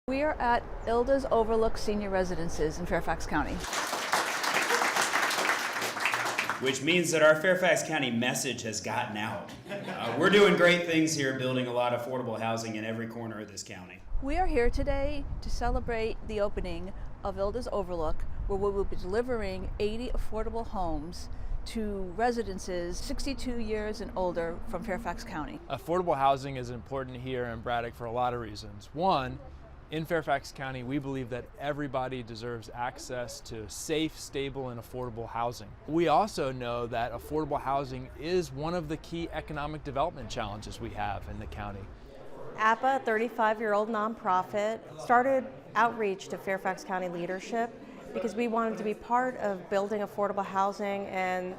We are at Ilda's Overlook Senior Residences in Fairfax County. Which means that our Fairfax County message has gotten out. We're doing great things here, building a lot of affordable housing in every corner of this county. We are here today to celebrate the opening of Ilda's Overlook, where we will be delivering 80 affordable homes to residences 62 years and older from Fairfax County. Affordable housing is important here in Braddock for a lot of reasons. One, in Fairfax County, we believe that everybody deserves access to safe, stable, and affordable housing. We also know that affordable housing is one of the key economic development challenges we have in the county. APA, a 35-year-old nonprofit, started outreach to Fairfax County leadership because we wanted to be part of building affordable housing and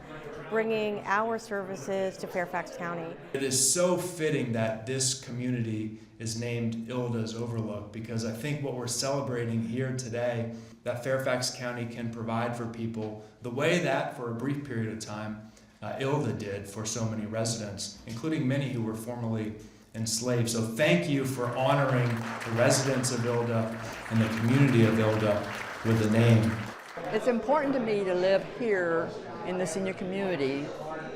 bringing our services to Fairfax County. It is so fitting that this community is named Ilda's Overlook, because I think what we're celebrating here today, that Fairfax County can provide for people the way that for a brief period of time Ilda did for so many residents, including many who were formerly enslaved. So thank you for honoring the residents of Ilda and the community of Ilda with a name. It's important to me to live here in the senior community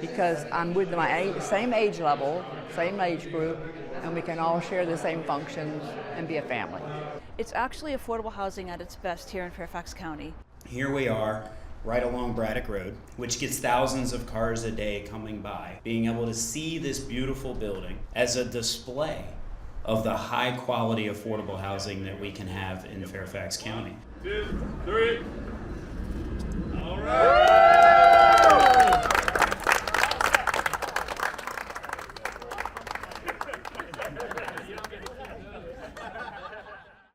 because I'm with my same age level, same age group, and we can all share the same functions and be a family. It's actually affordable housing at its best here in Fairfax County. Here we are, right along Braddock Road, which gets thousands of cars a day coming by, being able to see this beautiful building as a display of the high quality affordable housing that we can have in Fairfax County. 2, 3. All right.